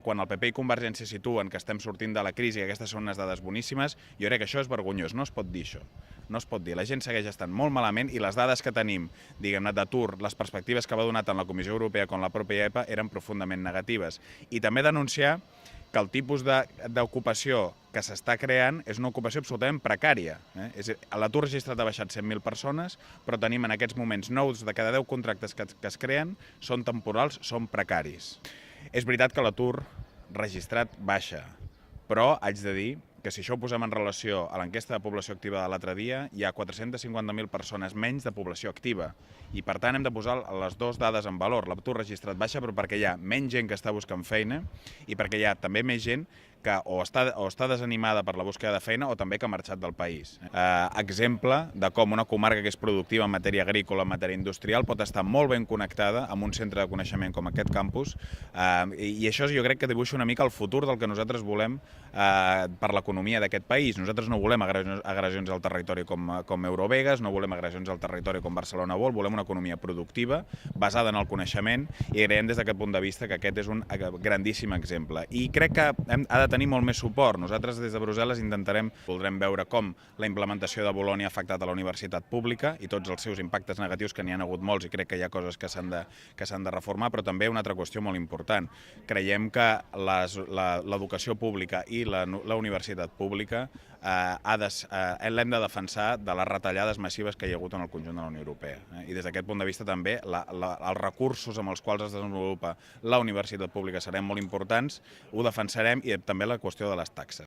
Quan el PP i Convergència situen que estem sortint de la crisi i aquestes són unes dades boníssimes, jo crec que això és vergonyós, no es pot dir això. No es pot dir, la gent segueix estant molt malament i les dades que tenim, diguem-ne, d'atur, les perspectives que va donar tant la Comissió Europea com la pròpia EPA eren profundament negatives. I també denunciar que el tipus d'ocupació que s'està creant és una ocupació absolutament precària. L'atur registrat ha baixat 100.000 persones, però tenim en aquests moments 9 de cada 10 contractes que es creen són temporals, són precaris. És veritat que l'atur registrat baixa, però haig de dir que si això ho posem en relació a l'enquesta de població activa de l'altre dia, hi ha 450.000 persones menys de població activa. I per tant hem de posar les dues dades en valor. L'atur registrat baixa, però perquè hi ha menys gent que està buscant feina i perquè hi ha també més gent que o està desanimada per la búsqueda de feina o també que ha marxat del país. Exemple de com una comarca que és productiva en matèria agrícola, en matèria industrial, pot estar molt ben connectada amb un centre de coneixement com aquest campus i això jo crec que dibuixa una mica el futur del que nosaltres volem per l'economia d'aquest país. Nosaltres no volem agressions al territori com Eurovegas, no volem agressions al territori com Barcelona World, volem una economia productiva, basada en el coneixement i creiem des d'aquest punt de vista que aquest és un grandíssim exemple. I crec que ha de tenir molt més suport. Nosaltres des de Brussel·les voldrem veure com la implementació de Bolonya ha afectat a la universitat pública i tots els seus impactes negatius, que n'hi ha hagut molts i crec que hi ha coses que s'han de reformar, però també una altra qüestió molt important. Creiem que l'educació pública i la universitat pública l'hem de defensar de les retallades massives que hi ha hagut en el conjunt de la Unió Europea. I des d'aquest punt de vista també els recursos amb els quals es desenvolupa la universitat pública seran molt importants, ho defensarem, i també la qüestió de les taxes.